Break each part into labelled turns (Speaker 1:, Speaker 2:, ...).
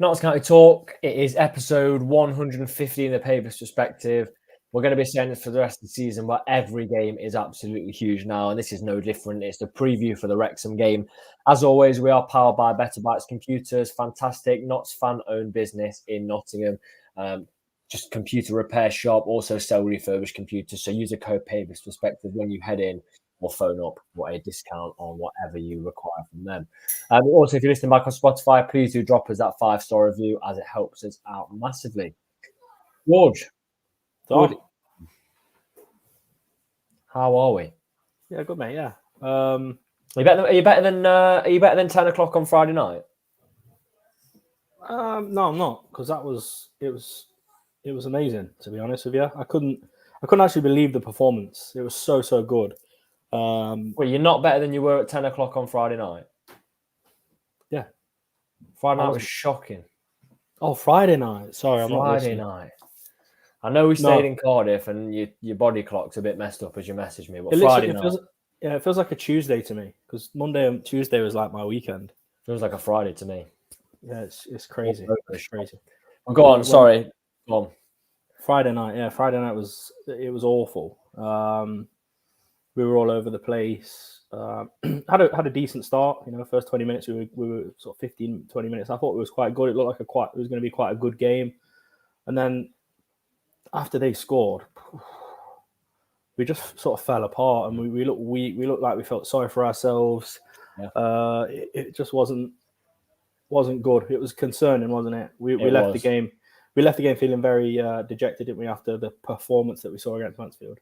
Speaker 1: Notts County Talk. It is episode 150 in the Pavis perspective. We're going to be saying this for the rest of the season, but every game is absolutely huge now, and this is no different. It's the preview for the Wrexham game. As always, we are powered by Better Bytes Computers. Fantastic Notts fan-owned business in Nottingham. Just computer repair shop, also sell refurbished computers. So use a code Pavis perspective when you head in, or phone up for a discount on whatever you require from them. Also, if you're listening back on Spotify, please do drop us that 5-star review as it helps us out massively. George, good. How are we?
Speaker 2: Yeah, good mate. Yeah.
Speaker 1: Are you better than 10 o'clock on Friday night?
Speaker 2: No, I'm not, because it was amazing, to be honest with you. I couldn't actually believe the performance. It was so good.
Speaker 1: Well, you're not better than you were at 10 o'clock on Friday night.
Speaker 2: Yeah,
Speaker 1: Friday night was shocking.
Speaker 2: Oh, Friday night. Sorry, I'm not
Speaker 1: Friday
Speaker 2: listening.
Speaker 1: night. I know we stayed in Cardiff, and your body clock's a bit messed up as you messaged me. But Friday night,
Speaker 2: it feels like a Tuesday to me, because Monday and Tuesday was like my weekend.
Speaker 1: Feels like a Friday to me.
Speaker 2: Yeah, it's crazy. It's crazy.
Speaker 1: Oh, go on. Sorry. Go on.
Speaker 2: Friday night. Yeah, Friday night was awful. We were all over the place. Had a decent start. First 20 minutes we were sort of 15, 20 minutes. I thought it was quite good. It looked like it was going to be quite a good game. And then after they scored, we just sort of fell apart, and we looked weak. We looked like we felt sorry for ourselves. Yeah. It just wasn't good. It was concerning, wasn't it? We left the game. We left the game feeling very dejected, didn't we, after the performance that we saw against Mansfield?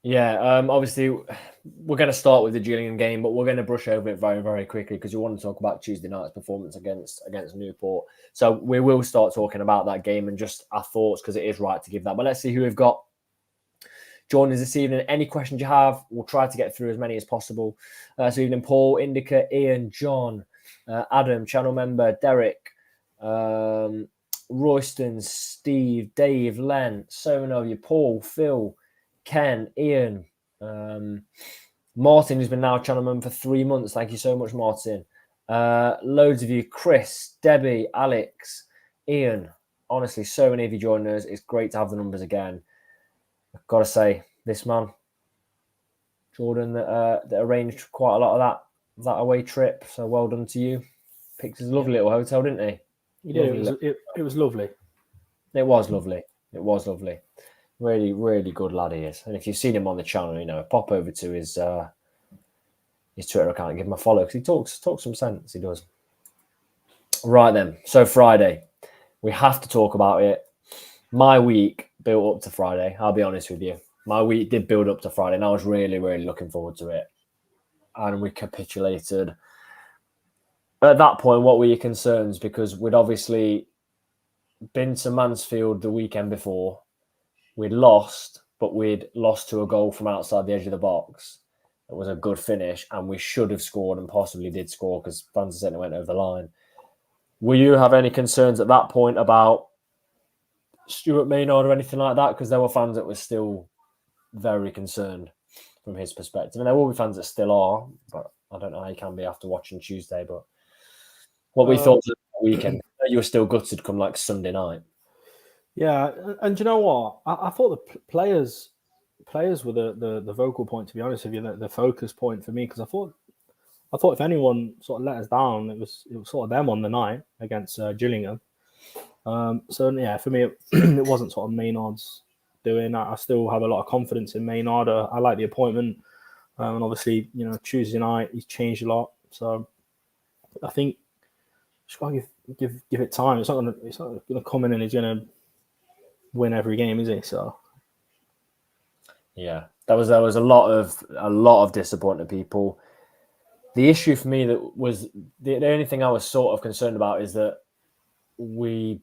Speaker 1: Yeah, obviously, we're going to start with the Gillingham game, but we're going to brush over it very, very quickly because you want to talk about Tuesday night's performance against Newport. So we will start talking about that game and just our thoughts, because it is right to give that. But let's see who we've got joining us this evening. Any questions you have, we'll try to get through as many as possible. So evening, Paul, Indica, Ian, John, Adam, channel member, Derek, Royston, Steve, Dave, Len, so many of you, Paul, Phil, Ken, Ian, Martin, who's been now channel member for 3 months. Thank you so much, Martin. Loads of you, Chris, Debbie, Alex, Ian. Honestly, so many of you joining us. It's great to have the numbers again. I've got to say, this man, Jordan, that arranged quite a lot of that away trip. So well done to you. Picked us a lovely little hotel, didn't he?
Speaker 2: He did. It was lovely.
Speaker 1: It was lovely. It was lovely. Really, really good lad he is. And if you've seen him on the channel, pop over to his Twitter account and give him a follow, because he talks some sense. He does. Right then. So Friday, we have to talk about it. My week built up to Friday. I'll be honest with you. My week did build up to Friday, and I was really, really looking forward to it. And we capitulated. At that point, what were your concerns? Because we'd obviously been to Mansfield the weekend before. We'd lost, but we'd lost to a goal from outside the edge of the box. It was a good finish, and we should have scored and possibly did score because Van der went over the line. Will you have any concerns at that point about Stuart Maynard or anything like that? Because there were fans that were still very concerned from his perspective. And there will be fans that still are, but I don't know how you can be after watching Tuesday. But what we thought of the weekend, you were still gutted come like Sunday night.
Speaker 2: Yeah, and you know what? I thought the players were the vocal point, to be honest with you, the focus point for me, because I thought if anyone sort of let us down, it was sort of them on the night against Gillingham. So yeah, for me, it wasn't sort of Maynard's doing. I still have a lot of confidence in Maynard. I like the appointment, and obviously, Tuesday night he's changed a lot. So I think just gotta give it time. It's not gonna come in and he's gonna win every game, is he? So
Speaker 1: yeah, there was a lot of disappointed people. The issue for me that was the only thing I was sort of concerned about is that we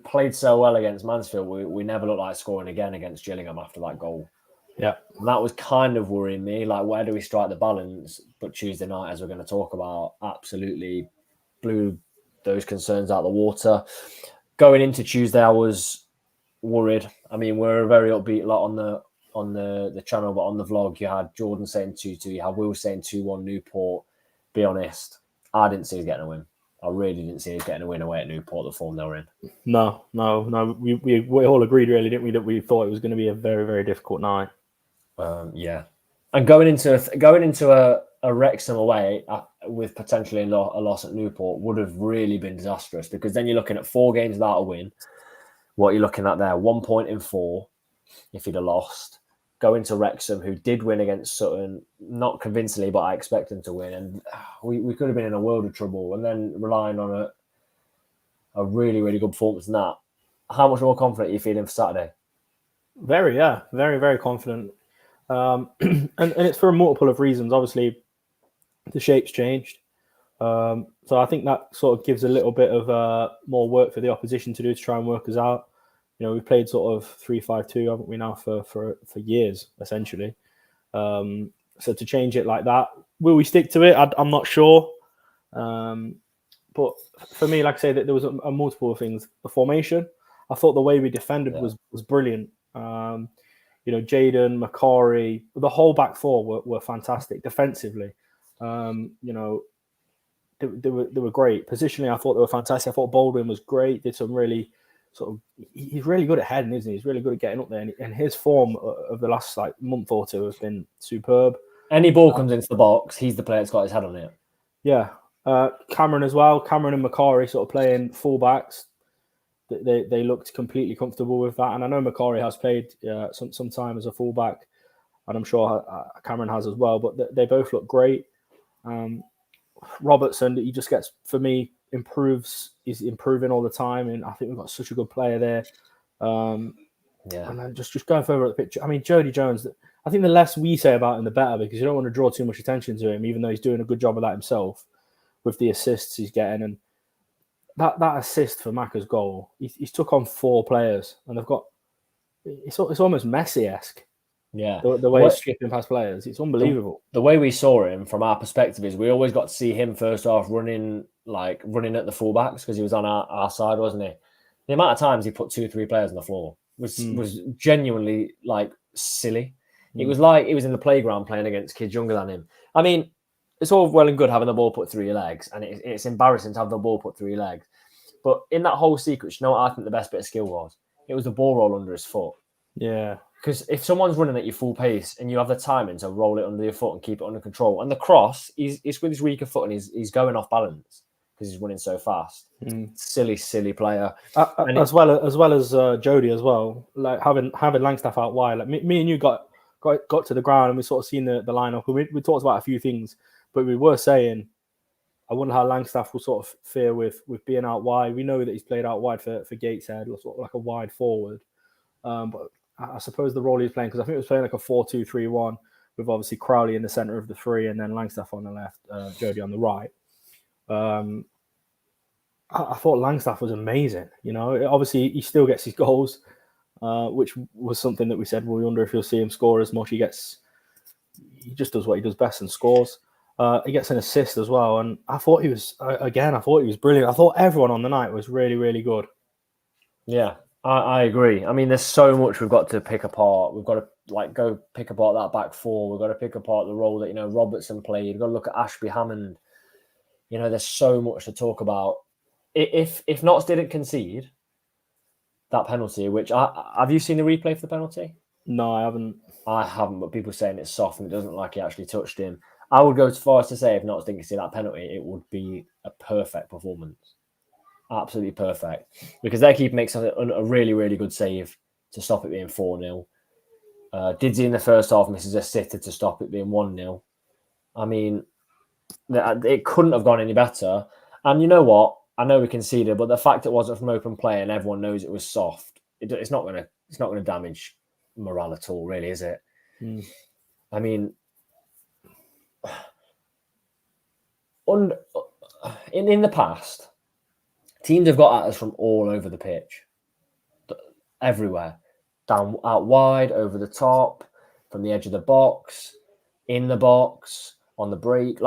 Speaker 1: played so well against Mansfield. We never looked like scoring again against Gillingham after that goal.
Speaker 2: Yeah,
Speaker 1: and that was kind of worrying me. Like, where do we strike the balance? But Tuesday night, as we're going to talk about, absolutely blew those concerns out of the water. Going into Tuesday, I was worried. I mean, we're a very upbeat lot on the channel, but on the vlog, you had Jordan saying 2-2, you had Will saying 2-1 Newport. Be honest, I didn't see us getting a win. I really didn't see us getting a win away at Newport, the form they were in.
Speaker 2: No. We all agreed, really, didn't we, that we thought it was going to be a very, very difficult night.
Speaker 1: Yeah, and going into a Wrexham away with potentially a loss at Newport would have really been disastrous, because then you're looking at 4 games without a win. What you're looking at there, 1 point in 4 if you'd have lost. Going to Wrexham, who did win against Sutton, not convincingly, but I expect them to win, and we could have been in a world of trouble. And then relying on a really, really good performance in that. How much more confident are you feeling for Saturday?
Speaker 2: Very, very confident. And it's for a multiple of reasons. Obviously, the shape's changed. So I think that sort of gives a little bit of more work for the opposition to do to try and work us out. We've played sort of 3-5-2, haven't we now, for years, essentially. So to change it like that, will we stick to it? I'm not sure. But for me, like I say, that there was a multiple of things. The formation, I thought the way we defended was brilliant. Jaden, Macari, the whole back 4 were fantastic defensively. They were great. Positionally, I thought they were fantastic. I thought Baldwin was great. Did some really he's really good at heading, isn't he? He's really good at getting up there. And his form of the last month or two has been superb.
Speaker 1: Any ball comes into the box, he's the player that's got his head on it.
Speaker 2: Yeah. Cameron as well. Cameron and Macari sort of playing fullbacks. They looked completely comfortable with that. And I know Macari has played some time as a fullback, and I'm sure Cameron has as well. But they both look great. Robertson, he just gets, for me, improves. He's improving all the time, and I think we've got such a good player there. And then just going further at the picture, I mean, Jody Jones, I think the less we say about him, the better, because you don't want to draw too much attention to him, even though he's doing a good job of that himself with the assists he's getting. And that assist for Macca's goal, he's took on 4 players, and they've got, it's almost Messi-esque.
Speaker 1: Yeah,
Speaker 2: the way he's skipping past players, it's unbelievable.
Speaker 1: The way we saw him from our perspective is we always got to see him first off running at the fullbacks, because he was on our side, wasn't he? The amount of times he put 2 or 3 players on the floor was genuinely silly. It was like he was in the playground playing against kids younger than him. I mean, it's all well and good having the ball put through your legs, and it's embarrassing to have the ball put through your legs. But in that whole sequence, what I think the best bit of skill was? It was the ball roll under his foot.
Speaker 2: Yeah.
Speaker 1: Because if someone's running at your full pace and you have the timing to roll it under your foot and keep it under control, and the cross, he's with his weaker foot and he's going off balance because he's running so fast. Silly player.
Speaker 2: As well as Jody as well. Like having Langstaff out wide. Like me and you got to the ground and we sort of seen the lineup. We talked about a few things, but we were saying, I wonder how Langstaff will sort of fare with being out wide. We know that he's played out wide for Gateshead, sort of like a wide forward. But I suppose the role he's playing, because I think it was playing like a 4-2-3-1 with obviously Crowley in the centre of the 3 and then Langstaff on the left, Jody on the right. I thought Langstaff was amazing. Obviously he still gets his goals, which was something that we said, well, we wonder if you'll see him score as much. He just does what he does best and scores. He gets an assist as well. And I thought he was brilliant. I thought everyone on the night was really, really good.
Speaker 1: Yeah. I agree. I mean, there's so much we've got to pick apart. We've got to go pick apart that back 4. We've got to pick apart the role that Robertson played. We've got to look at Ashby Hammond. There's so much to talk about. If Notts didn't concede that penalty, which have you seen the replay for the penalty?
Speaker 2: No, I haven't.
Speaker 1: I haven't, but people are saying it's soft and it doesn't look like he actually touched him. I would go as far as to say if Notts didn't concede that penalty, it would be a perfect performance. Absolutely perfect, because their keeper makes a really, really good save to stop it being 4-0. Didzy in the first half misses a sitter to stop it being 1-0. I mean, it couldn't have gone any better. And you know what? I know we conceded, but the fact it wasn't from open play and everyone knows it was soft, it's not going to damage morale at all, really, is it? I mean, in the past, teams have got at us from all over the pitch, everywhere, down, out wide, over the top, from the edge of the box, in the box, on the break.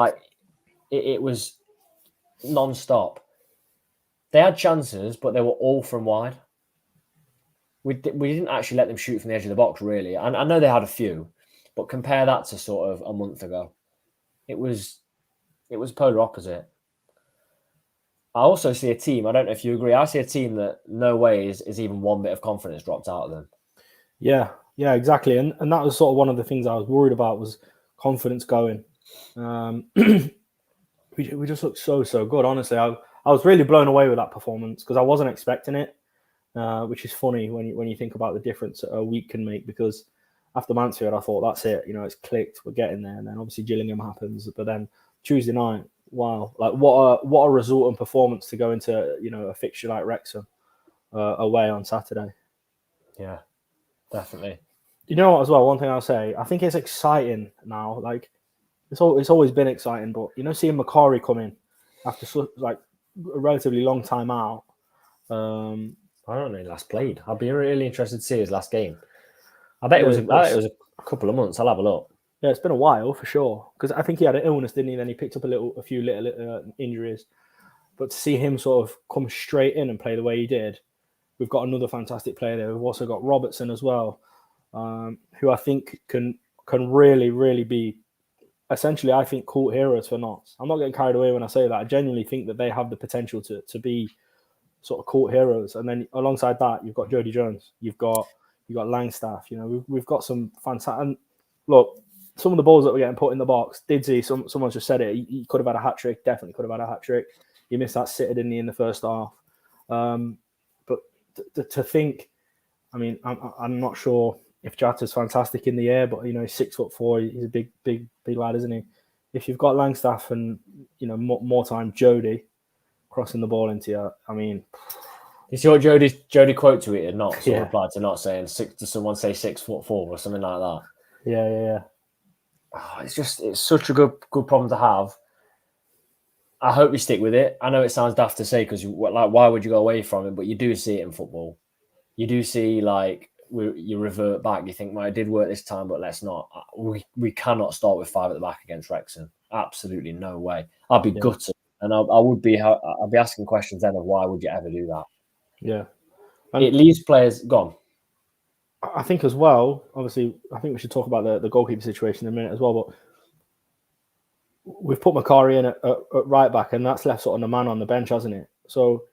Speaker 1: It was non-stop. They had chances, but they were all from wide. We didn't actually let them shoot from the edge of the box, really. And I know they had a few, but compare that to sort of a month ago. It was polar opposite. I also see a team. I don't know if you agree. I see a team that no way is even one bit of confidence dropped out of them.
Speaker 2: Yeah, exactly. And that was sort of one of the things I was worried about was confidence going. We just looked so good. Honestly, I was really blown away with that performance because I wasn't expecting it. Which is funny when you think about the difference a week can make. Because after Mansfield, I thought that's it. It's clicked. We're getting there. And then obviously Gillingham happens. But then Tuesday night, wow! Like what a result and performance to go into a fixture like Wrexham away on Saturday.
Speaker 1: Yeah, definitely.
Speaker 2: You know what? As well, one thing I'll say, I think it's exciting now. Like it's always been exciting, but seeing Macari come in after like a relatively long time out.
Speaker 1: I don't know when he last played. I'd be really interested to see his last game. I bet
Speaker 2: Yeah,
Speaker 1: it was a couple of months. I'll have a look.
Speaker 2: Yeah, it's been a while for sure. Because I think he had an illness, didn't he? Then he picked up a few little injuries. But to see him sort of come straight in and play the way he did, we've got another fantastic player there. We've also got Robertson as well, who I think can really be essentially, I think, cult heroes for Notts. I'm not getting carried away when I say that. I genuinely think that they have the potential to be sort of cult heroes. And then alongside that, you've got Jody Jones, you've got Langstaff. We've got some fantastic. And look, some of the balls that were getting put in the box, someone's just said it. He could have had a hat trick. Definitely could have had a hat trick. He missed that sitter, didn't he, in the first half? But to think, I mean, I'm not sure if Jatta's fantastic in the air, but he's 6'4". He's a big lad, isn't he? If you've got Langstaff and more time Jody crossing the ball into you, I mean,
Speaker 1: you see what Jody quote tweeted? Not
Speaker 2: Yeah.
Speaker 1: replied to not saying to someone say 6'4" or something like that.
Speaker 2: Yeah.
Speaker 1: Oh, it's such a good problem to have. I hope you stick with it. I know it sounds daft to say because why would you go away from it? But you do see it in football. You do see you revert back. You think, well, it did work this time, but let's not. We cannot start with 5 at the back against Wrexham. Absolutely no way. I'd be gutted, and I'd be asking questions then of why would you ever do that?
Speaker 2: Yeah,
Speaker 1: it leaves players gone.
Speaker 2: I think as well. Obviously, I think we should talk about the goalkeeper situation in a minute as well. But we've put Macari in at right back, and that's left sort of a man on the bench, hasn't it? So,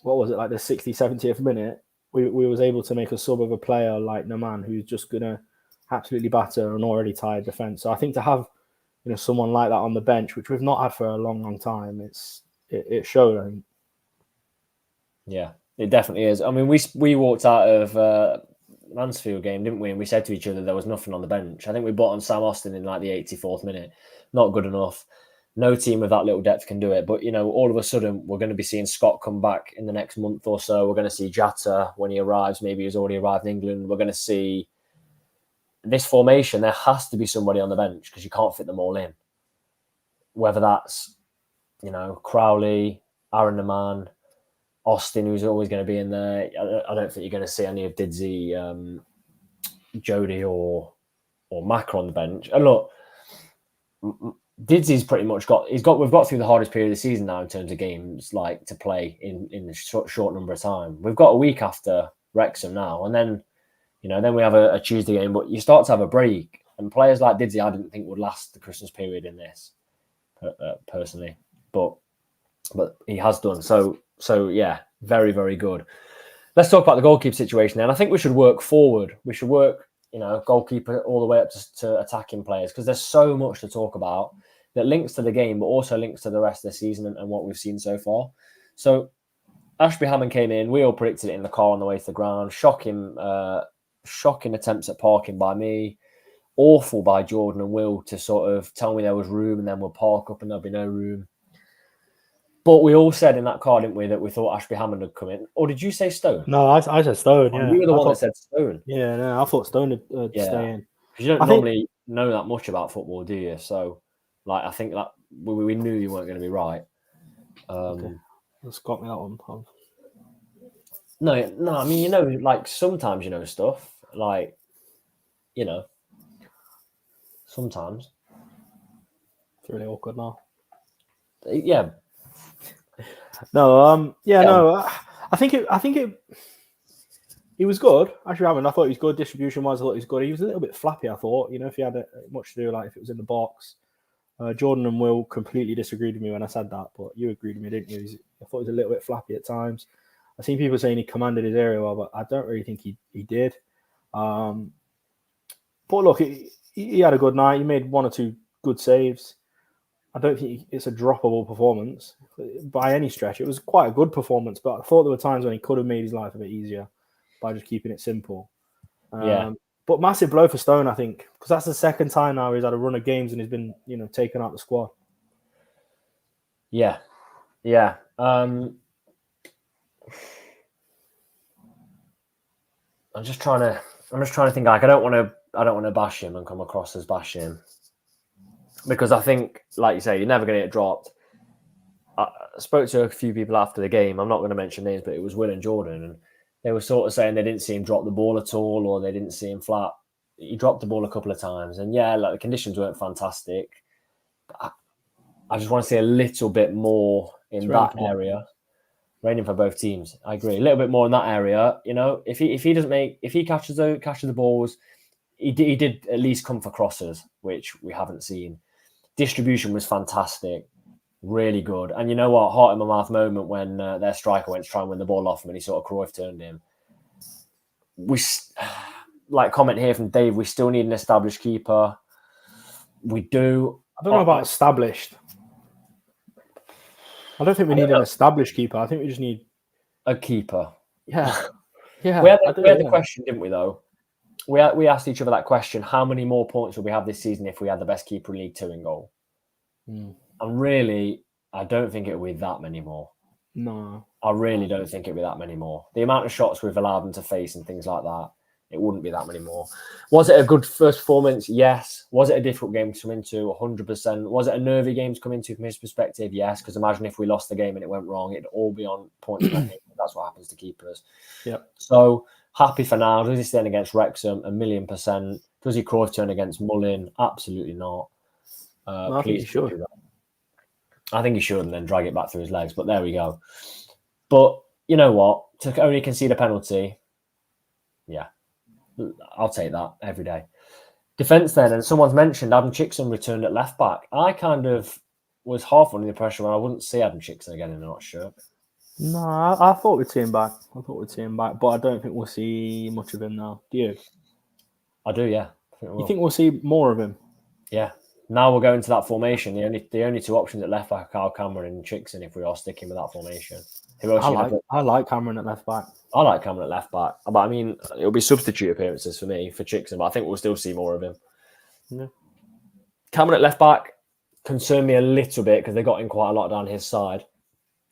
Speaker 2: what was it, like the 60th, 70th minute? We was able to make a sub of a player like Naman, who's just gonna absolutely batter an already tired defence. So I think to have someone like that on the bench, which we've not had for a long time, it showed. I think.
Speaker 1: Yeah, it definitely is. I mean, we walked out of Mansfield game, didn't we? And we said to each other there was nothing on the bench. I think we brought on Sam Austin in like the 84th minute. Not good enough. No team with that little depth can do it. But, all of a sudden, we're going to be seeing Scott come back in the next month or so. We're going to see Jatta when he arrives. Maybe he's already arrived in England. We're going to see this formation. There has to be somebody on the bench because you can't fit them all in. Whether that's, Crowley, Aaron Naman, Austin, who's always going to be in there. I don't think you're going to see any of Didsey, Jody or Macca on the bench. And look, Didsey's pretty much we've got through the hardest period of the season now in terms of games to play in a short number of time. We've got a week after Wrexham now, and then then we have a Tuesday game. But you start to have a break, and players like Didsey, I didn't think would last the Christmas period in this personally, but he has done so. So yeah, very very good. Let's talk about the goalkeeper situation then. I think we should work forward. We should work goalkeeper all the way up to attacking players because there's so much to talk about that links to the game, but also links to the rest of the season and what we've seen so far. So Ashby Hammond came in. We all predicted it in the car on the way to the ground. Shocking attempts at parking by me. Awful by Jordan and Will to sort of tell me there was room and then we'll park up and there'll be no room. But we all said in that car, didn't we, that we thought Ashby Hammond would come in. Or did you say Stone?
Speaker 2: No, I said Stone. Yeah,
Speaker 1: you were the one that said Stone.
Speaker 2: Yeah, no, I thought Stone would stay in.
Speaker 1: Because you don't normally know that much about football, do you? So, I think that we knew you weren't going to be right.
Speaker 2: Okay. That's got me that one.
Speaker 1: No. I mean, sometimes stuff. Sometimes.
Speaker 2: It's really awkward now.
Speaker 1: Yeah.
Speaker 2: No. No. I think it. He was good. Actually, I thought he was good distribution wise. I thought he was good. He was a little bit flappy. I thought, if he had much to do, like if it was in the box. Jordan and Will completely disagreed with me when I said that, but you agreed with me, didn't you? I thought he was a little bit flappy at times. I've seen people saying he commanded his area well, but I don't really think he did. But look, he had a good night. He made 1 or 2 good saves. I don't think it's a droppable performance by any stretch. It was quite a good performance, but I thought there were times when he could have made his life a bit easier by just keeping it simple. But massive blow for Stone, I think, because that's the second time now he's had a run of games and he's been, taken out the squad.
Speaker 1: Yeah. I'm just trying to think. Like, I don't want to bash him and come across as bashing him, because I think, like you say, you're never going to get dropped. I spoke to a few people after the game. I'm not going to mention names, but it was Will and Jordan, and they were sort of saying they didn't see him drop the ball at all, or they didn't see him flat. He dropped the ball a couple of times, and like, the conditions weren't fantastic. I just want to see a little bit more in that area. Raining for both teams. I agree. A little bit more in that area. If he catches the balls, he did at least come for crosses, which we haven't seen. Distribution was fantastic, really good. And you know what? Heart in my mouth moment when their striker went to try and win the ball off him, and he sort of Cruyff turned him. We like comment here from Dave. We still need an established keeper. We do.
Speaker 2: I don't know about established. I don't think we need an established keeper. I think we just need
Speaker 1: a keeper.
Speaker 2: Yeah.
Speaker 1: We had the question, didn't we, though? We asked each other that question: how many more points would we have this season if we had the best keeper in League Two in goal? And really, I don't think it would be that many more.
Speaker 2: No.
Speaker 1: I really don't think it would be that many more. The amount of shots we've allowed them to face and things like that, it wouldn't be that many more. Was it a good first performance? Yes. Was it a difficult game to come into? 100%. Was it a nervy game to come into from his perspective? Yes. Because imagine if we lost the game and it went wrong, it'd all be on points. That's what happens to keepers.
Speaker 2: Yeah.
Speaker 1: So happy for now. Does he stand against Wrexham? 1,000,000%. Does he Cruyff turn against Mullin? Absolutely not.
Speaker 2: I think he should.
Speaker 1: I think he should, and then drag it back through his legs. But there we go. But you know what? To only concede a penalty, yeah, I'll take that every day. Defence then, and someone's mentioned Adam Chickson returned at left back. I kind of was half under the impression when I wouldn't see Adam Chickson again in a not shirt.
Speaker 2: No, I thought we'd see him back. But I don't think we'll see much of him now. Do you?
Speaker 1: I do, yeah.
Speaker 2: You think we'll see more of him?
Speaker 1: Yeah. Now we're going to that formation. The only 2 options at left back are Cameron and Chickson if we are sticking with that formation.
Speaker 2: I like Cameron at left back.
Speaker 1: I like Cameron at left back. But I mean, it'll be substitute appearances for me for Chickson, but I think we'll still see more of him.
Speaker 2: Yeah.
Speaker 1: Cameron at left back concerned me a little bit because they got in quite a lot down his side.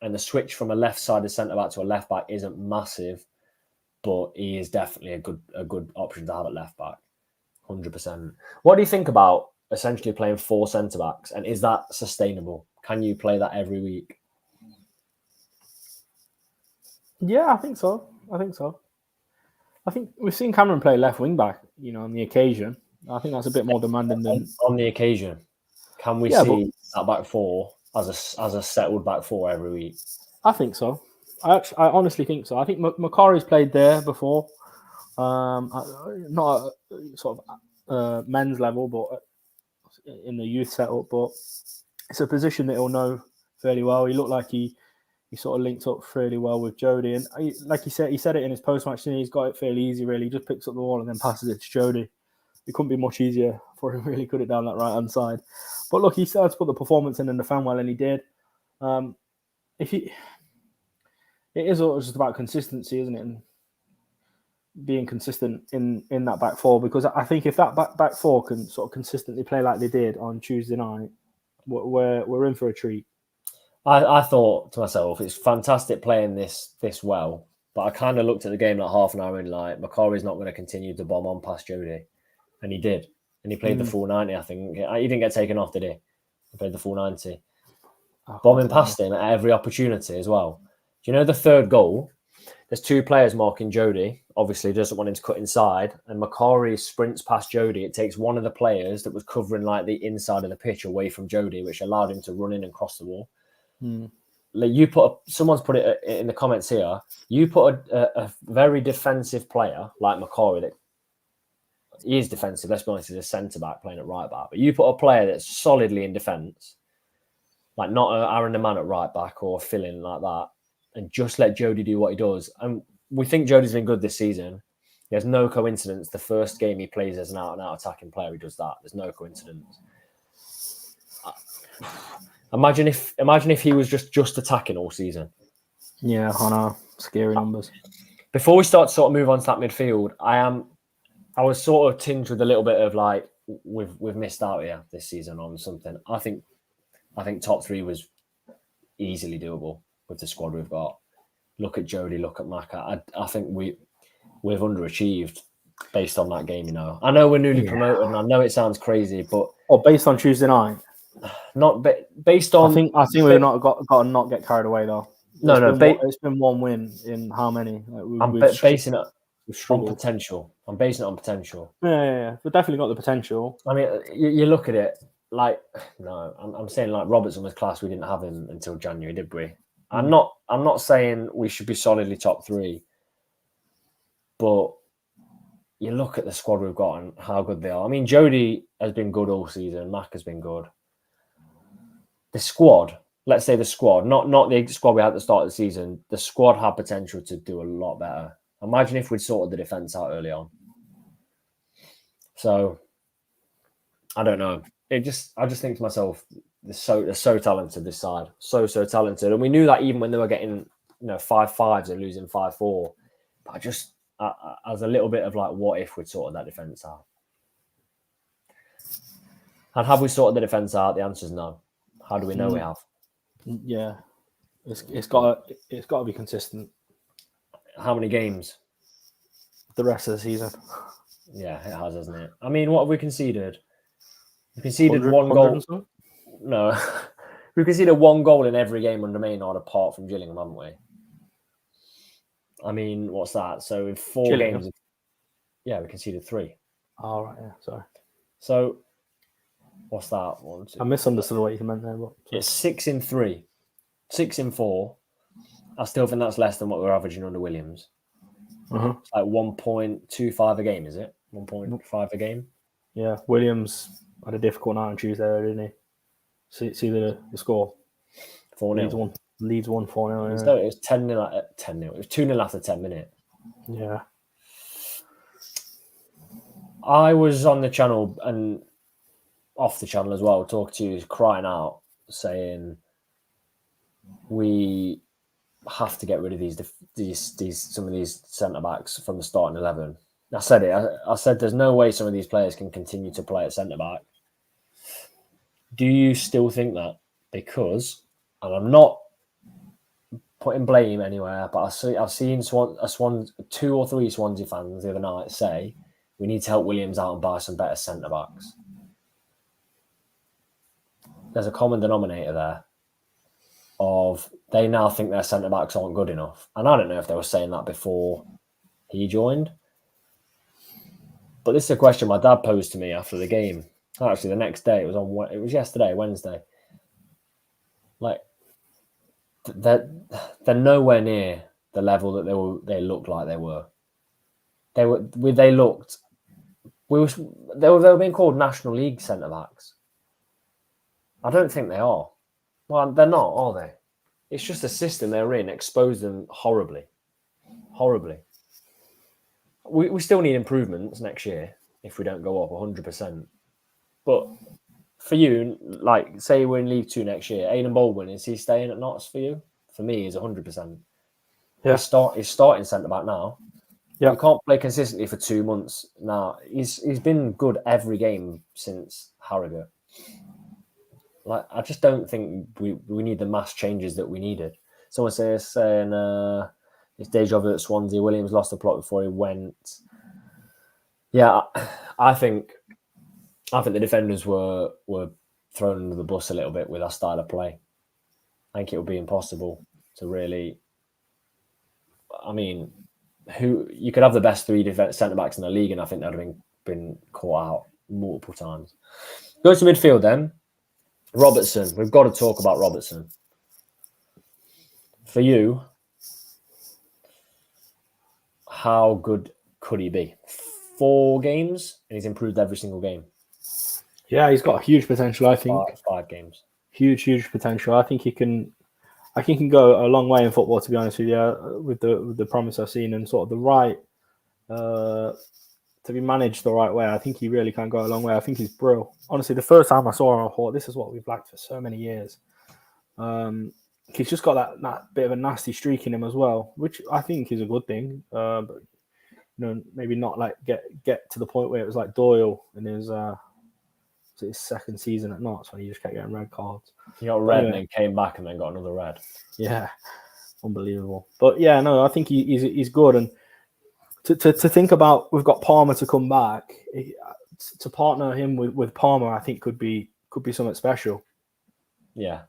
Speaker 1: And the switch from a left-sided centre-back to a left-back isn't massive, but he is definitely a good option to have at left-back. 100%. What do you think about essentially playing 4 centre-backs? And is that sustainable? Can you play that every week?
Speaker 2: Yeah, I think so. I think we've seen Cameron play left wing back, on the occasion. I think that's a bit more demanding than
Speaker 1: on the occasion. Can we see that back 4 as a settled back 4 every week?
Speaker 2: I think so. I honestly think so. I think Macari's played there before, not at sort of men's level, but in the youth setup. But it's a position that he'll know fairly well. He looked like he sort of linked up fairly well with Jody, and like he said it in his post-match thing. He's got it fairly easy. Really, he just picks up the ball and then passes it to Jody. It couldn't be much easier for him. Really, cut it down that right hand side. But look, he started to put the performance in and defend well, and he did. It is just about consistency, isn't it? And being consistent in that back 4, because I think if that back 4 can sort of consistently play like they did on Tuesday night, we're in for a treat.
Speaker 1: I thought to myself, it's fantastic playing this well, but I kind of looked at the game like half an hour in, like, Macari's not going to continue to bomb on past Jody, and he did, and he played the full 90. I think he didn't get taken off, did he? He played the full 90, bombing past him at every opportunity as well. Do you know the third goal? There's 2 players marking Jody. Obviously, doesn't want him to cut inside, and Macari sprints past Jody. It takes one of the players that was covering like the inside of the pitch away from Jody, which allowed him to run in and cross the wall. Like someone's put it in the comments here. You put a very defensive player like Macari, that he is defensive. Let's be honest, he's a centre back playing at right back. But you put a player that's solidly in defence, like not Aaron the man at right back or filling like that, and just let Jody do what he does. And we think Jody's been good this season. There's no coincidence. The first game he plays as an out-and-out attacking player, he does that. There's no coincidence. Imagine if he was just attacking all season.
Speaker 2: Yeah, I know. Scary numbers.
Speaker 1: Before we start to sort of move on to that midfield, I was sort of tinged with a little bit of like we've missed out here this season on something. I think top 3 was easily doable with the squad we've got. Look at Jody, look at Mac. I think we've underachieved based on that game. I know we're newly promoted, and I know it sounds crazy, but
Speaker 2: based on Tuesday night,
Speaker 1: not based on.
Speaker 2: I think we've not got to not get carried away though. It's been one win in how many?
Speaker 1: I'm basing it on potential. I'm basing it on potential.
Speaker 2: Yeah. We've definitely got the potential.
Speaker 1: I mean, you look at it like I'm saying like Robertson was class. We didn't have him until January, did we? I'm not saying we should be solidly top 3, but you look at the squad we've got and how good they are. I mean, Jody has been good all season. Mac has been good. The squad, let's say the squad, not the squad we had at the start of the season. The squad had potential to do a lot better. Imagine if we'd sorted the defence out early on. So, I don't know. I just think to myself, they're so talented, this side. So talented. And we knew that even when they were getting 5-5s and losing 5-4. But I was a little bit of like, what if we'd sorted that defence out? And have we sorted the defence out? The answer is no. How do we know we have?
Speaker 2: Yeah. It's got to be consistent.
Speaker 1: How many games?
Speaker 2: The rest of the season.
Speaker 1: Yeah, it has, hasn't it? I mean, what have we conceded? We conceded 1 goal. No. We conceded 1 goal in every game under Maynard apart from Gillingham, haven't we? I mean, what's that? So in 4 games, we conceded 3.
Speaker 2: Oh, right, yeah, sorry.
Speaker 1: So what's that? 1, 2.
Speaker 2: I misunderstood what you meant there. But
Speaker 1: it's 6 in 3, 6 in 4. I still think that's less than what we're averaging under Williams. It's like 1.25 a game, is it? 1.5 a game?
Speaker 2: Yeah, Williams had a difficult night on Tuesday, didn't he? See the score?
Speaker 1: 4-0.
Speaker 2: Leeds won 4-0.
Speaker 1: Yeah. It was 10-0 at 10-0. It was 2-0 after 10 minutes.
Speaker 2: Yeah.
Speaker 1: I was on the channel and off the channel as well, talking to you, crying out, saying we have to get rid of some of these centre backs from the starting 11. I said it. I said there's no way some of these players can continue to play at centre back. Do you still think that? Because, and I'm not putting blame anywhere, but I've seen 2 or 3 Swansea fans the other night say we need to help Williams out and buy some better centre backs. There's a common denominator there of they now think their centre backs aren't good enough, and I don't know if they were saying that before he joined. But this is a question my dad posed to me after the game. Actually, the next day, it was yesterday, Wednesday. Like, they're nowhere near the level that they looked like they were. They were being called National League centre backs. I don't think they are. Well, they're not, are they? It's just the system they're in exposed them horribly. Horribly. We still need improvements next year if we don't go up 100%. But for you, like, say we're in League 2 next year, Aidan Baldwin, is he staying at Notts for you? For me, he's 100%. Yeah. He's starting centre-back now. Yeah. He can't play consistently for 2 months now. He's been good every game since Harrogate. Like, I just don't think we need the mass changes that we needed. Someone saying it's deja vu at Swansea. Williams lost the plot before he went. Yeah, I think the defenders were thrown under the bus a little bit with our style of play. I think it would be impossible to really. I mean, you could have the best 3 centre backs in the league, and I think they'd have been caught out multiple times. Go to midfield then. Robertson. We've got to talk about Robertson. For you, how good could he be? 4 games, and he's improved every single game.
Speaker 2: Yeah, he's got huge potential, I think.
Speaker 1: 5 games.
Speaker 2: huge potential. I think he can go a long way in football. To be honest with you, with the promise I've seen and sort of the right to be managed the right way, I think he really can go a long way. I think he's brilliant. Honestly, the first time I saw him, I thought this is what we've lacked for so many years. He's just got that bit of a nasty streak in him as well, which I think is a good thing. But maybe not like get to the point where it was like Doyle in his second season at Notts when he just kept getting red cards.
Speaker 1: He got red and then came back and then got another red.
Speaker 2: Yeah, unbelievable. But yeah, no, I think he's good. And to think about, we've got Palmer to come back. To partner him with Palmer, I think could be something special.
Speaker 1: Yeah,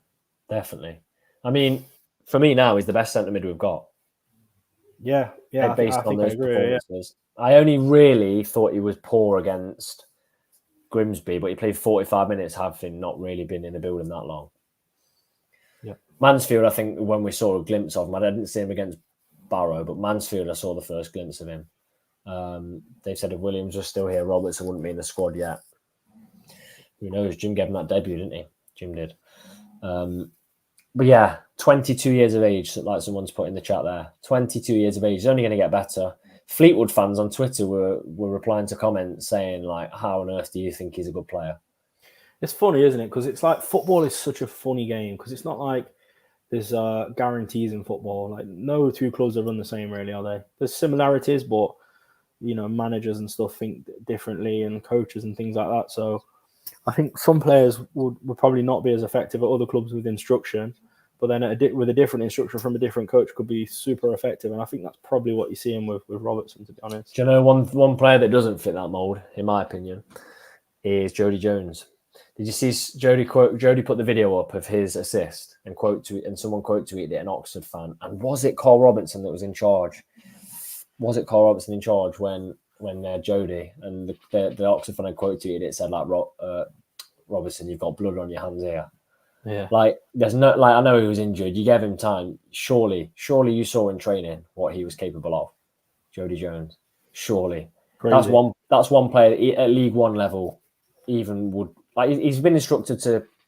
Speaker 1: definitely. I mean, for me now, he's the best centre mid we've got.
Speaker 2: Yeah.
Speaker 1: Based on those performances. Yeah. I only really thought he was poor against Grimsby, but he played 45 minutes, having not really been in the building that long.
Speaker 2: Yeah.
Speaker 1: Mansfield, I think when we saw a glimpse of him, I didn't see him against Barrow, but Mansfield, I saw the first glimpse of him. They've said if Williams was still here, Robertson wouldn't be in the squad yet. Who knows? Jim gave him that debut, didn't he? Jim did. But yeah, 22 years of age, like someone's put in the chat there. 22 years of age. He's only going to get better. Fleetwood fans on Twitter were replying to comments saying, like, how on earth do you think he's a good player?
Speaker 2: It's funny, isn't it? Because it's like football is such a funny game because it's not like there's guarantees in football. Like no two clubs are run the same, really, are they? There's similarities, but managers and stuff think differently and coaches and things like that. So I think some players would probably not be as effective at other clubs with instruction, but then with a different instruction from a different coach could be super effective. And I think that's probably what you see him with Robertson, to be honest.
Speaker 1: Do you know one player that doesn't fit that mould, in my opinion, is Jody Jones. Did you see Jody put the video up of his assist and someone quote tweeted it, an Oxford fan? And was it Carl Robinson that was in charge? Was it Carl Robinson in charge when Jody and the Oxford fan had quote tweeted it, said like Robertson, you've got blood on your hands here.
Speaker 2: Yeah.
Speaker 1: Like there's no, like, I know he was injured. You gave him time. Surely you saw in training what he was capable of. Jody Jones. Surely. Crazy. That's one player that at League One level even would, like, he's been instructed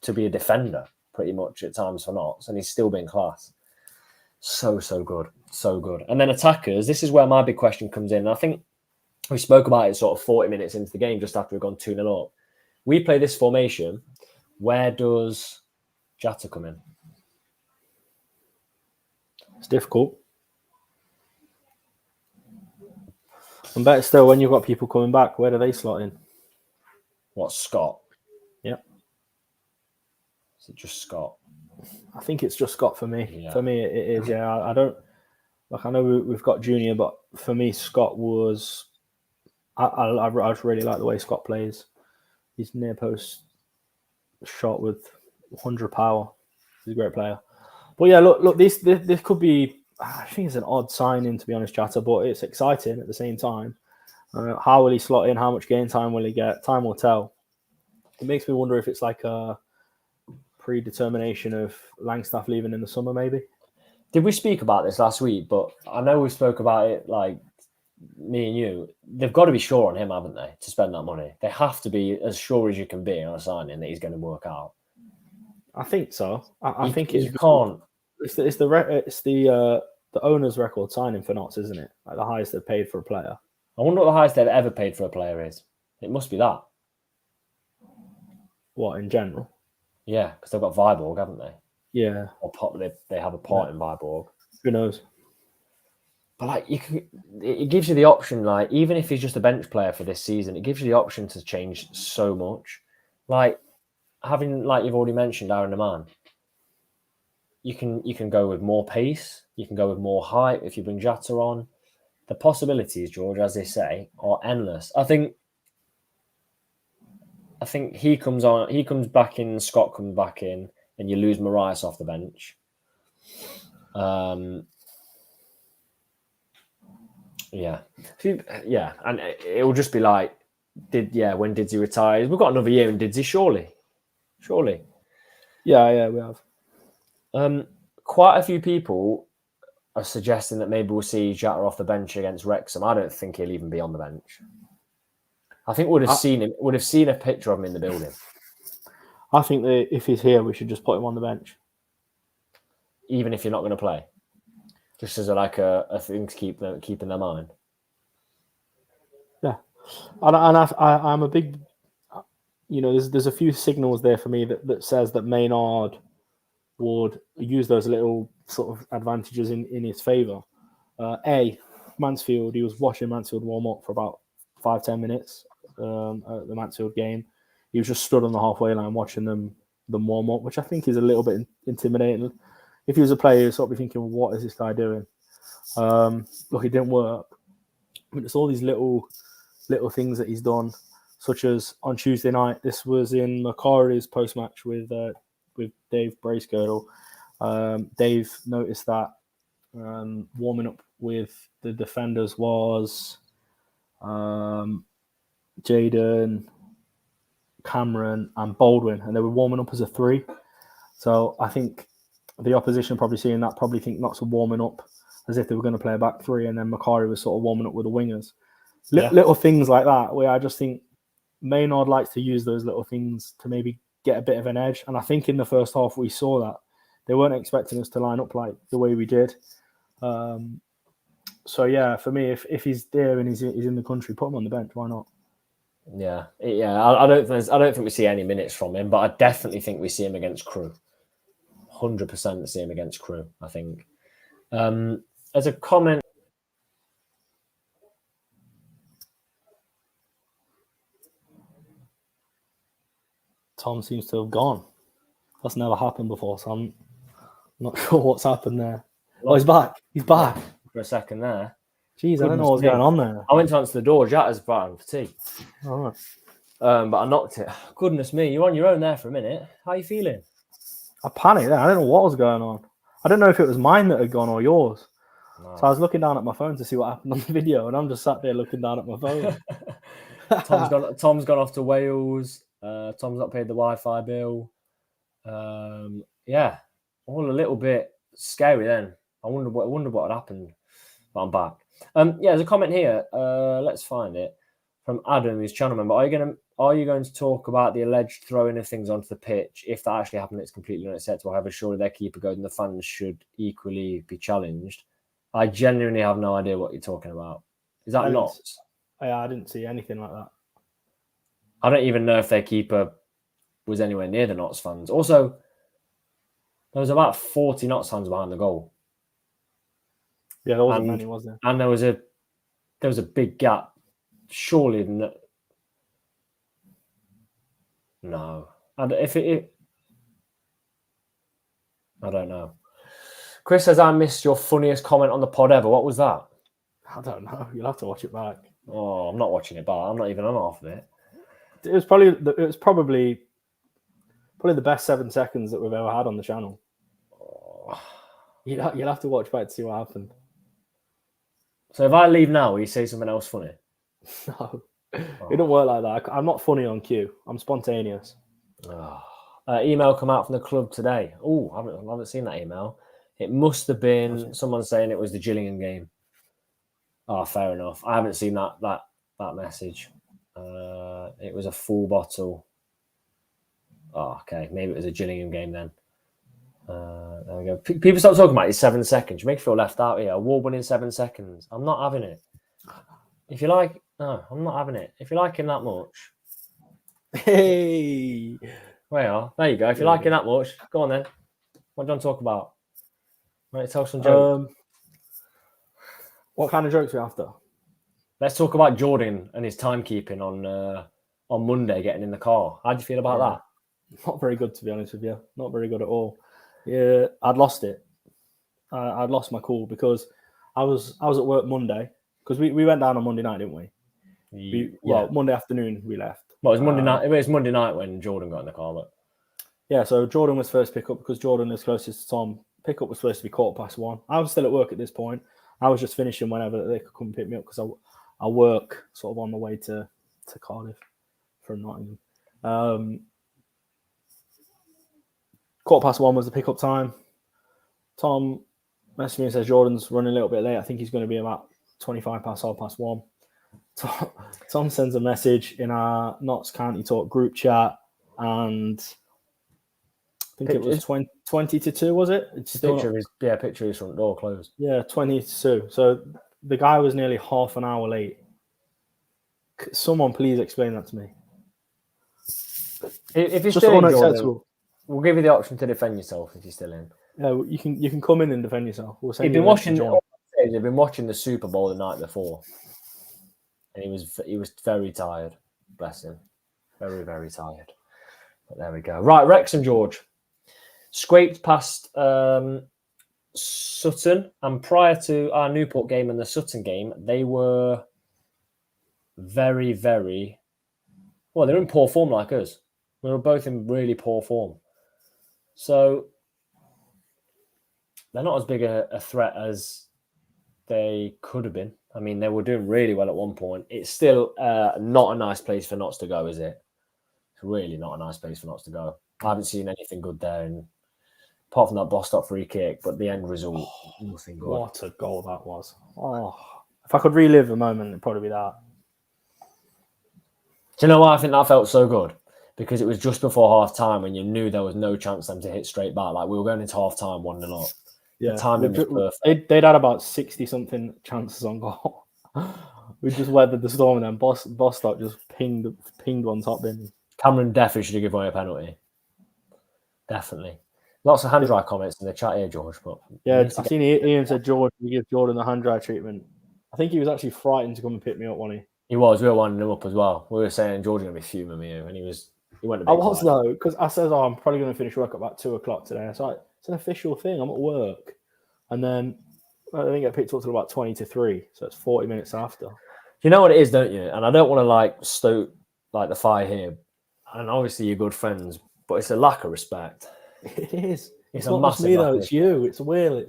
Speaker 1: to be a defender pretty much at times for Notts, and he's still been class. So good. So good. And then attackers, this is where my big question comes in. And I think we spoke about it sort of 40 minutes into the game, just after we've gone 2-0 up. We play this formation. Where does Jatta come in?
Speaker 2: It's difficult. And better still, when you've got people coming back, where do they slot in?
Speaker 1: What, Scott?
Speaker 2: Yeah.
Speaker 1: Is it just Scott?
Speaker 2: I think it's just Scott for me.
Speaker 1: Yeah.
Speaker 2: For me, it is. Yeah, I don't. Like, I know we've got Junior, but for me, Scott was. I really like the way Scott plays. He's near post shot with 100 power. He's a great player. But yeah, look, this could be. I think it's an odd signing, to be honest, Jatta, but it's exciting at the same time. How will he slot in? How much game time will he get? Time will tell. It makes me wonder if it's like a predetermination of Langstaff leaving in the summer, maybe.
Speaker 1: Did we speak about this last week? But I know we spoke about it, like me and you. They've got to be sure on him, haven't they, to spend that money? They have to be as sure as you can be on a signing that he's going to work out.
Speaker 2: I think so. I think
Speaker 1: you can't.
Speaker 2: It's the owner's record signing for Notts, isn't it? Like the highest they've paid for a player.
Speaker 1: I wonder what the highest they've ever paid for a player is. It must be that.
Speaker 2: What, in general?
Speaker 1: Yeah, because they've got Viborg, haven't they?
Speaker 2: Yeah.
Speaker 1: Or they have a part in Viborg.
Speaker 2: Who knows?
Speaker 1: But like it gives you the option. Like even if he's just a bench player for this season, it gives you the option to change so much. Like having, like you've already mentioned, Aaron Aman. You can go with more pace. You can go with more height if you bring Jatta on. The possibilities, George, as they say, are endless. I think he comes back in, Scott comes back in, and you lose Marias off the bench. Yeah, and it will just be like, when did he retire? We've got another year in Didsey, surely.
Speaker 2: Yeah, we have.
Speaker 1: Quite a few people are suggesting that maybe we'll see Jatta off the bench against Wrexham. I don't think he'll even be on the bench. I think would have seen a picture of him in the building.
Speaker 2: I think that if he's here, we should just put him on the bench.
Speaker 1: Even if you're not going to play, just as a thing to keep in their mind.
Speaker 2: Yeah, and I'm a big, there's a few signals there for me that says that Maynard would use those little sort of advantages in his favour. Mansfield, he was watching Mansfield warm up for about 5-10 minutes at the Mansfield game. He was just stood on the halfway line watching them warm up, which I think is a little bit intimidating. If he was a player, you'd sort of be thinking, what is this guy doing? Look, it didn't work. But it's all these little things that he's done, such as on Tuesday night. This was in Macquarie's post-match with Dave Bracegirdle. Dave noticed that warming up with the defenders was Jaden, Cameron, and Baldwin, and they were warming up as a 3. So I think the opposition probably seeing that probably think Notts were warming up as if they were going to play a back 3, and then Macquarie was sort of warming up with the wingers. Little things like that, where I just think Maynard likes to use those little things to maybe get a bit of an edge. And I think in the first half we saw that. They weren't expecting us to line up like the way we did. So yeah, for me, if he's there and he's in the country, put him on the bench. Why not?
Speaker 1: Yeah. I don't think we see any minutes from him, but I definitely think we see him against Crewe. 100% see him against Crewe, I think. As a comment.
Speaker 2: Tom seems to have gone. That's never happened before, so I'm not sure what's happened there. Oh, he's back. He's back.
Speaker 1: For a second there.
Speaker 2: Jeez, I don't know what's going on there.
Speaker 1: I went to answer the door. Jatta's brought for tea.
Speaker 2: All right.
Speaker 1: But I knocked it. Goodness me, you're on your own there for a minute. How are you feeling?
Speaker 2: I panicked there. I don't know what was going on. I don't know if it was mine that had gone or yours. No. So I was looking down at my phone to see what happened on the video, and I'm just sat there looking down at my phone.
Speaker 1: Tom's gone off to Wales. Tom's not paid the Wi-Fi bill. Yeah, all a little bit scary then. I wonder what had happened. But I'm back. Yeah, there's a comment here. Let's find it from Adam, who's channel member. Are you going to talk about the alleged throwing of things onto the pitch? If that actually happened, it's completely unacceptable. However, surely their keeper goes and the fans should equally be challenged. I genuinely have no idea what you're talking about. Is that not?
Speaker 2: I didn't see anything like that.
Speaker 1: I don't even know if their keeper was anywhere near the Notts fans. Also, there was about 40 Notts fans behind the goal.
Speaker 2: Yeah, there wasn't many, was there?
Speaker 1: And there was a big gap. Surely, no. And I don't know. Chris says, I missed your funniest comment on the pod ever. What was that?
Speaker 2: I don't know. You'll have to watch it back.
Speaker 1: Oh, I'm not watching it back. I'm not even on half of it.
Speaker 2: It was probably the best 7 seconds that we've ever had on the channel. Oh. You'll have to watch back to see what happened.
Speaker 1: So if I leave now, will you say something else funny?
Speaker 2: No, it don't work like that. I'm not funny on cue. I'm spontaneous.
Speaker 1: Email come out from the club today. Oh, I haven't seen that email. It must have been someone saying it was the Gillingham game. Oh, fair enough. I haven't seen that message. It was a full bottle. Oh, okay. Maybe it was a Gillingham game then. There we go. People stop talking about it. 7 seconds. You make me feel left out here. Award winning 7 seconds. I'm not having it. If you like, no, I'm not having it. If you like him that much,
Speaker 2: hey,
Speaker 1: well, there you go. If you like him that much, go on then. What do you want to talk about? Right, tell some jokes.
Speaker 2: What kind of jokes are you after?
Speaker 1: Let's talk about Jordan and his timekeeping on Monday, getting in the car. How do you feel about that?
Speaker 2: Not very good, to be honest with you. Not very good at all. Yeah, I'd lost it. I'd lost my cool because I was at work Monday because we went down on Monday night, didn't we? Well, Monday afternoon we left.
Speaker 1: Well, it was Monday night. It was Monday night when Jordan got in the car. But
Speaker 2: yeah, so Jordan was first pick up because Jordan is closest to Tom. Pickup was supposed to be 1:15. I was still at work at this point. I was just finishing whenever they could come pick me up because I work sort of on the way to Cardiff from Nottingham. 1:15 was the pickup time. Tom messaged me and says Jordan's running a little bit late. I think he's going to be about 25 past 1:30. Tom sends a message in our Notts County Talk group chat and think it was 20-2, was it? It's still
Speaker 1: Picture of his front door closed.
Speaker 2: Yeah, 20-2. So the guy was nearly half an hour late. Someone please explain that to me.
Speaker 1: If you're
Speaker 2: Just
Speaker 1: still in, Jordan,
Speaker 2: unacceptable.
Speaker 1: we'll give you the option to defend yourself if you're still in.
Speaker 2: Yeah, you can come in and defend yourself. We'll send
Speaker 1: He'd
Speaker 2: you
Speaker 1: been
Speaker 2: a link to
Speaker 1: watching.
Speaker 2: join.
Speaker 1: He'd been watching the Super Bowl the night before, and he was very tired. Bless him, very very tired. But there we go. Right, Wrexham, George scraped past Sutton, and prior to our Newport game and the Sutton game, they were very very well. They're in poor form like us. We were both in really poor form, so they're not as big a threat as they could have been. I mean, they were doing really well at one point. It's still not a nice place for Notts to go, is it? It's really not a nice place for Notts to go. I haven't seen anything good there, apart from that Bostock free kick, but the end result, nothing good.
Speaker 2: What a goal that was. Oh, if I could relive a moment, it'd probably be that.
Speaker 1: Do you know why I think that felt so good? Because it was just before half-time when you knew there was no chance for them to hit straight back. Like, we were going into half-time 1-0 up.
Speaker 2: Yeah,
Speaker 1: the timing was perfect.
Speaker 2: They'd had about 60-something chances on goal. We just weathered the storm, and then Bostock just pinged one top bin.
Speaker 1: Cameron definitely should have given away a penalty. Definitely. Lots of hand-dry comments in the chat here, George. But
Speaker 2: yeah, I've seen Ian said George, you give Jordan the hand-dry treatment. I think he was actually frightened to come and pick me up, wasn't he?
Speaker 1: He was. We were winding him up as well. We were saying George is going to be fuming me, and he went a bit
Speaker 2: I was,
Speaker 1: quiet.
Speaker 2: though, because I said, I'm probably going to finish work at about 2 o'clock today. It's like, it's an official thing. I'm at work. And then I didn't get picked up till about 20-3. So it's 40 minutes after.
Speaker 1: You know what it is, don't you? And I don't want to stoke the fire here. And obviously you're good friends, but it's a lack of respect.
Speaker 2: It is.
Speaker 1: It's
Speaker 2: not just me, though. It's you. It's Will.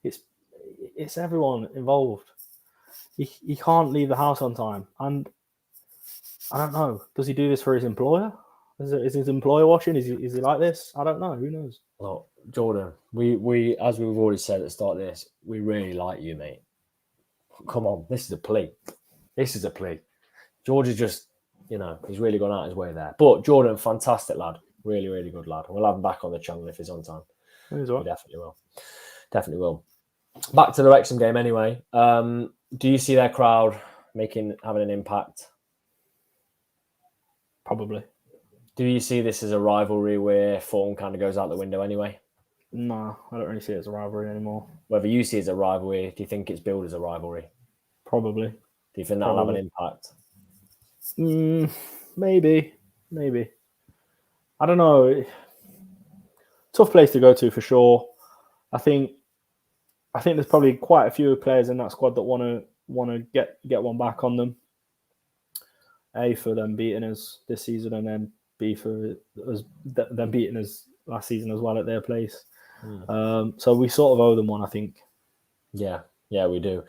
Speaker 2: It's everyone involved. He can't leave the house on time. And I don't know. Does he do this for his employer? Is his employer watching? Is he like this? I don't know. Who knows?
Speaker 1: Look, Jordan, we as we've already said at the start of this, we really like you, mate. Come on, this is a plea. This is a plea. George is just, he's really gone out his way there. But Jordan, fantastic lad. Really, really good lad. We'll have him back on the channel if he's on time.
Speaker 2: He's right.
Speaker 1: We definitely will. Definitely will. Back to the Wrexham game anyway. Do you see their crowd having an impact?
Speaker 2: Probably.
Speaker 1: Do you see this as a rivalry where form kind of goes out the window anyway?
Speaker 2: No, I don't really see it as a rivalry anymore.
Speaker 1: Whether you see it as a rivalry, do you think it's billed as a rivalry?
Speaker 2: Probably.
Speaker 1: Do you think that'll have an impact?
Speaker 2: Maybe. I don't know. Tough place to go to for sure. I think there's probably quite a few players in that squad that want to get one back on them. A, for them beating us this season, and then B, for us them beating us last season as well at their place. So we sort of owe them one, I think. Yeah,
Speaker 1: we do.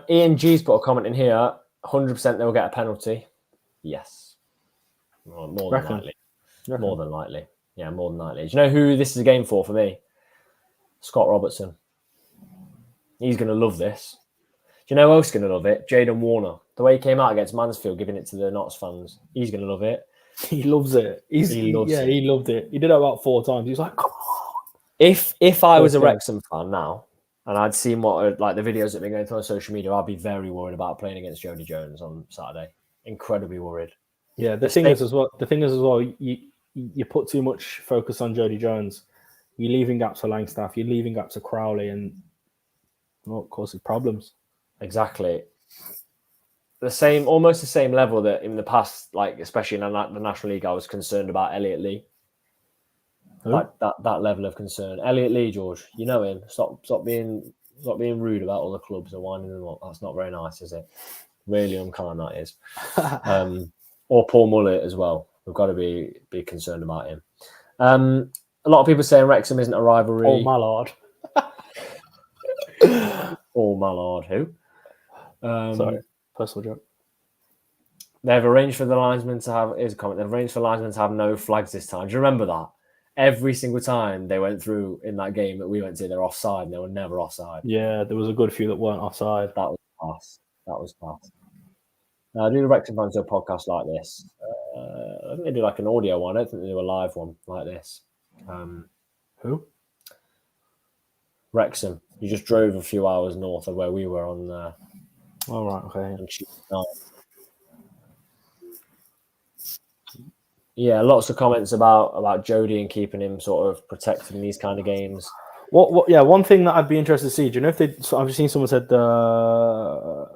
Speaker 1: Ian G's put a comment in here. 100% they'll get a penalty. Yes. More than likely. More than likely. Yeah, more than likely. Do you know who this is a game for me? Scott Robertson. He's going to love this. Do you know who else is going to love it? Jayden Warner. The way he came out against Mansfield, giving it to the Notts fans. He's going to love it.
Speaker 2: He loves it. He loved it. He did it about 4 times. He was like, come on.
Speaker 1: If I was a Wrexham fan now, and I'd seen what the videos that have been going through on social media, I'd be very worried about playing against Jody Jones on Saturday. Incredibly worried.
Speaker 2: Yeah, the thing is as well, you put too much focus on Jody Jones. You're leaving gaps for Langstaff. You're leaving gaps for Crowley, and it causes problems.
Speaker 1: Exactly. Almost the same level that in the past, especially in the National League, I was concerned about Elliot Lee.
Speaker 2: Who?
Speaker 1: That level of concern. Elliot Lee, George, you know him. Stop being rude about all the clubs and winding them up. That's not very nice, is it? Really unkind, that is. Or Paul Mullett as well. We've got to be concerned about him. A lot of people saying Wrexham isn't a rivalry.
Speaker 2: Paul Mallard.
Speaker 1: Paul Mallard, who?
Speaker 2: Sorry, personal joke.
Speaker 1: They've arranged for the linesmen to have. Here's a comment. They've arranged for the linesmen to have no flags this time. Do you remember that? Every single time they went through in that game that we went to, they're offside, and they were never offside.
Speaker 2: Yeah, there was a good few that weren't offside.
Speaker 1: That was class. Do the Wrexham fans do a podcast like this? I think they do an audio one. I don't think they do a live one like this.
Speaker 2: Who?
Speaker 1: Wrexham. You just drove a few hours north of where we were on
Speaker 2: All right. Okay.
Speaker 1: on Tuesday night. Yeah, lots of comments about Jody and keeping him sort of protected in these kind of games.
Speaker 2: What? Yeah. One thing that I'd be interested to see. Do you know if they? So I've seen someone said that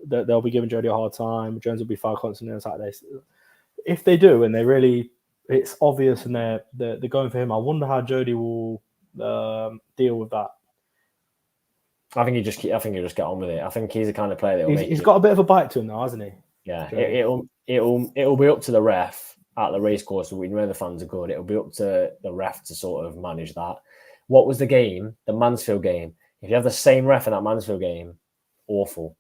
Speaker 2: they'll be giving Jody a hard time. Jones will be far constant on Saturdays. If they do, and they really, it's obvious, and they're going for him. I wonder how Jody will deal with that.
Speaker 1: I think you just get on with it. I think he's the kind of player that will make.
Speaker 2: He's got a bit of a bite to him, though, hasn't he?
Speaker 1: Yeah, it'll be up to the ref at the racecourse. We know the fans are good. It'll be up to the ref to sort of manage that. What was the game? The Mansfield game. If you have the same ref in that Mansfield game, awful.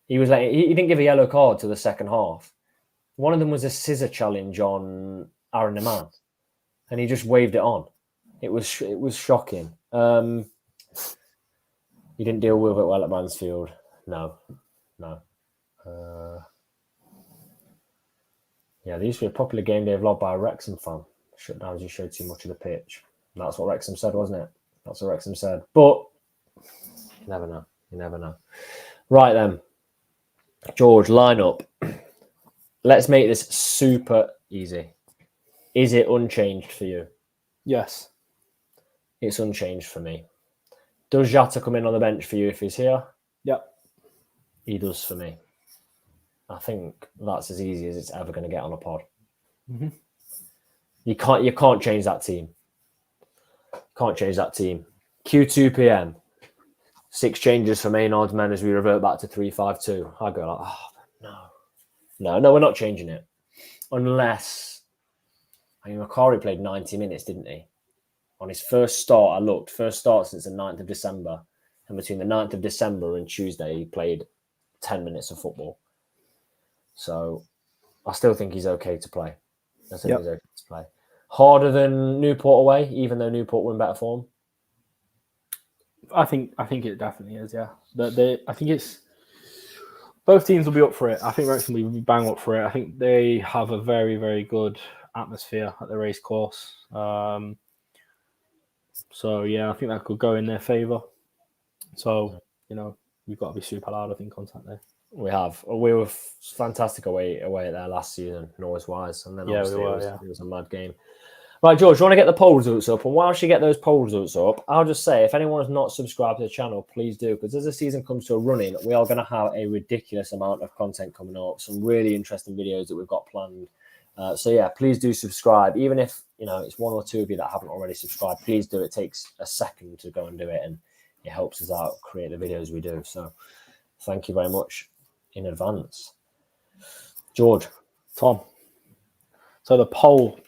Speaker 1: He was like, he didn't give a yellow card to the second half. One of them was a scissor challenge on Aaron Neman, and he just waved it on. It was shocking. You didn't deal with it well at Mansfield. No. Yeah, there used to be a popular game day vlog by a Wrexham fan. Shut down as you showed too much of the pitch. And that's what Wrexham said, wasn't it? That's what Wrexham said. But you never know. Right then. George, line up. Let's make this super easy. Is it unchanged for you?
Speaker 2: Yes.
Speaker 1: It's unchanged for me. Does Jata come in on the bench for you if he's here?
Speaker 2: Yep.
Speaker 1: He does for me. I think that's as easy as it's ever going to get on a pod.
Speaker 2: Mm-hmm.
Speaker 1: You can't change that team. Q2 PM. 6 changes for Maynard's men as we revert back to 3-5-2. I go like, no, we're not changing it. Unless, Macari played 90 minutes, didn't he? On his first start, first start since the 9th of December. And between the 9th of December and Tuesday, he played 10 minutes of football. So I still think he's okay to play. Harder than Newport away, even though Newport were in better form.
Speaker 2: I think it definitely is. Yeah, I think it's both teams will be up for it. I think Wrexham will be bang up for it. I think they have a very, very good atmosphere at the race course. So yeah, I think that could go in their favour. So we've got to be super loud, I think, on Saturday.
Speaker 1: We were fantastic away at there last season, noise-wise, and then obviously it was a mad game. Right, George, you want to get the poll results up? And whilst you get those poll results up, I'll just say, if anyone has not subscribed to the channel, please do, because as the season comes to a running, we are going to have a ridiculous amount of content coming up, some really interesting videos that we've got planned. So yeah, please do subscribe. Even if it's one or two of you that haven't already subscribed, please do. It takes a second to go and do it, and it helps us out create the videos we do. So thank you very much in advance. George.
Speaker 2: Tom. So the poll.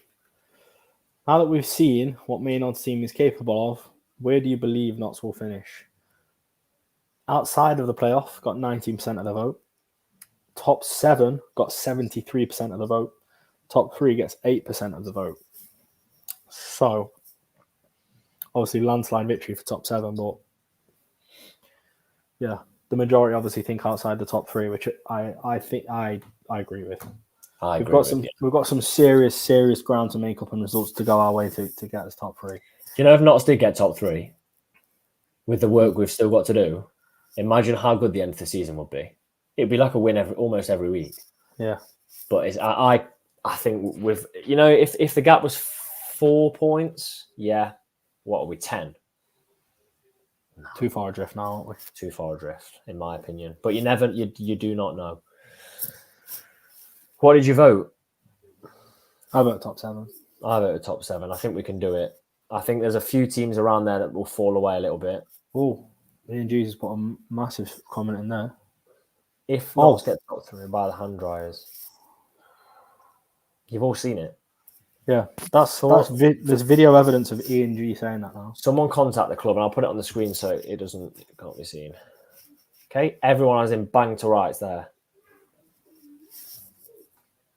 Speaker 2: Now that we've seen what Maynard's team is capable of, where do you believe Notts will finish? Outside of the playoff, got 19% of the vote. Top 7 got 73% of the vote. Top 3 gets 8% of the vote. So, obviously, landslide victory for top 7, but yeah, the majority obviously think outside the top 3, which I think I agree with. We've got some serious ground to make up and results to go our way to get us top 3.
Speaker 1: If Notts did get top 3, with the work we've still got to do, imagine how good the end of the season would be. It'd be like a win almost every week.
Speaker 2: Yeah,
Speaker 1: but I think with if the gap was 4 points, yeah, what are we 10?
Speaker 2: No. Too far adrift now, aren't we?
Speaker 1: Too far adrift, in my opinion. But you do not know. What did you vote?
Speaker 2: I voted top 7.
Speaker 1: I voted top 7. I think we can do it. I think there's a few teams around there that will fall away a little bit.
Speaker 2: Oh, Ian Jesus put a massive comment in there.
Speaker 1: If Notts get top 3 by the hand dryers. You've all seen it.
Speaker 2: Yeah, there's video evidence of Ian G saying that now.
Speaker 1: Someone contact the club, and I'll put it on the screen so it can't be seen. Okay, everyone has in bang to rights there.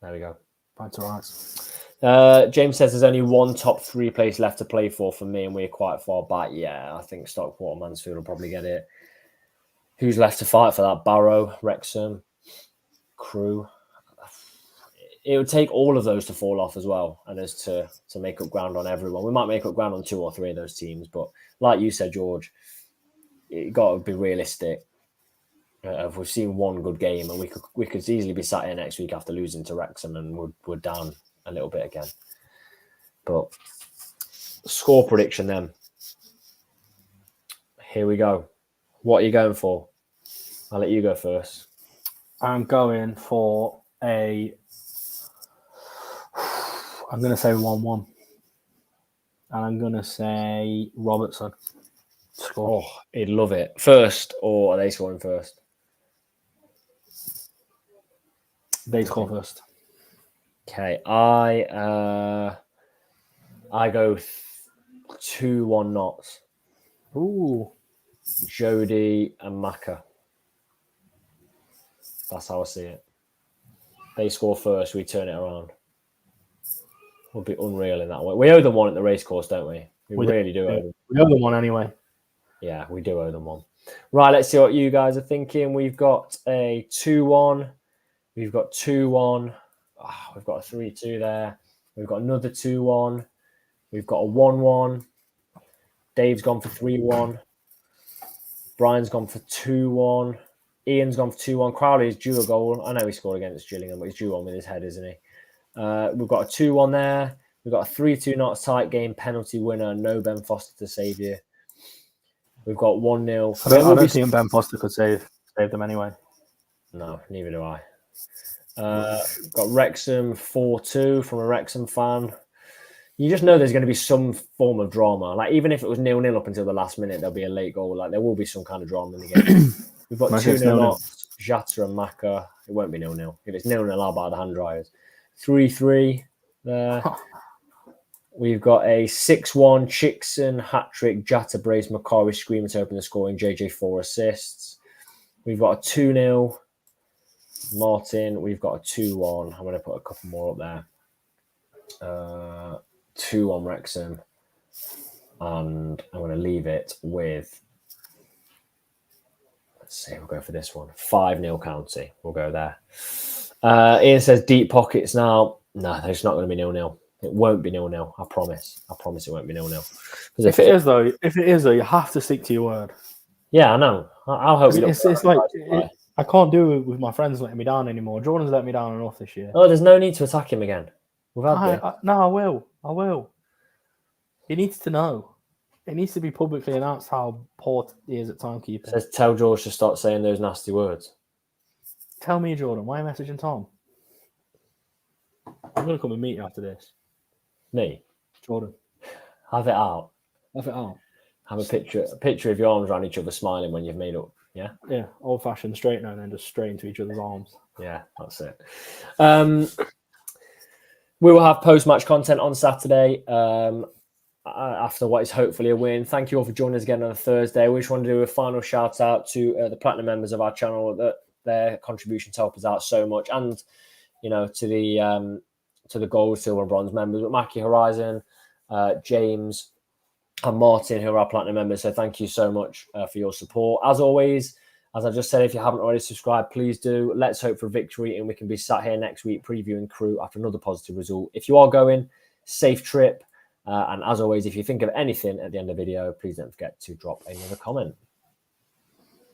Speaker 1: There we go.
Speaker 2: Bang to rights.
Speaker 1: James says there's only one top 3 place left to play for me, and we're quite far back. Yeah, I think Stockport and Mansfield will probably get it. Who's left to fight for that? Barrow, Wrexham, Crew. it would take all of those to fall off as well, and as to make up ground on everyone. We might make up ground on 2 or 3 of those teams, but like you said, George, it got to be realistic. If we've seen one good game, and we could easily be sat here next week after losing to Wrexham, and we're down a little bit again. But score prediction then. Here we go. What are you going for? I'll let you go first.
Speaker 2: I'm going for I'm going to say 1-1. And I'm going to say Robertson score.
Speaker 1: Oh, he'd love it. First, or are they scoring first?
Speaker 2: They score first.
Speaker 1: Okay, I go 2-1 Knots.
Speaker 2: Ooh.
Speaker 1: Jody and Maka. That's how I see it. They score first, we turn it around. Would be unreal in that way. We owe them one at the racecourse, don't we? We really do owe them.
Speaker 2: We owe them one anyway.
Speaker 1: Yeah, we do owe them one. Right, let's see what you guys are thinking. We've got a 2-1. We've got 2-1. We've got a 3-2 there. We've got another 2-1. We've got a 1-1. Dave's gone for 3-1. Brian's gone for 2-1. Ian's gone for 2-1. Crowley's due a goal. I know he scored against Gillingham, but he's due one with his head, isn't he? We've got a 2-1 there. We've got a 3-2 not tight game, penalty winner. No Ben Foster to save you. We've got 1-0.
Speaker 2: I don't think Ben Foster could save them anyway.
Speaker 1: No, neither do I. Got Wrexham 4-2 from a Wrexham fan. You just know there's going to be some form of drama. Like, even if it was 0-0 up until the last minute, there'll be a late goal. Like, there will be some kind of drama in the game. We've got 2-0 Knots, Jata and Maka. It won't be 0-0. If it's 0-0, I'll buy the hand dryers. 3-3 there. We've got a 6-1 Chickson hat-trick, Jata brace, Macari screaming to open the scoring, JJ 4 assists. We've got a 2-0 Martin. We've got a 2-1. I'm going to put a couple more up there. 2-1 Wrexham. And I'm going to leave it with, let's see, we'll go for this one. 5-0 County. We'll go there. Ian says deep pockets now. No, there's not going to be 0-0. It won't be 0-0. I promise. I promise it won't be 0-0.
Speaker 2: If it is though, you have to stick to your word.
Speaker 1: Yeah, I know. I'll hope
Speaker 2: it's like I can't do it with my friends letting me down anymore. Jordan's let me down enough this year.
Speaker 1: Oh, there's no need to attack him again.
Speaker 2: No, I will. He needs to know. It needs to be publicly announced how poor he is at timekeeping.
Speaker 1: Says tell George to start saying those nasty words.
Speaker 2: Tell me, Jordan, why are you messaging Tom? I'm going to come and meet you after this.
Speaker 1: Me?
Speaker 2: Jordan.
Speaker 1: Have it out.
Speaker 2: Have it out.
Speaker 1: Have a picture of your arms around each other smiling when you've made up. Yeah?
Speaker 2: Yeah, old-fashioned straight now and then just straight into each other's arms.
Speaker 1: Yeah, that's it. We will have post-match content on Saturday after what is hopefully a win. Thank you all for joining us again on a Thursday. We just want to do a final shout-out to the platinum members of our channel. That their contributions help us out so much. And, you know, to the gold, silver and bronze members, but Mackie Horizon, James and Martin, who are our platinum members. So thank you so much for your support. As always, as I just said, if you haven't already subscribed, please do. Let's hope for victory and we can be sat here next week previewing Crewe after another positive result. If you are going, safe trip. And as always, if you think of anything at the end of the video, please don't forget to drop another comment.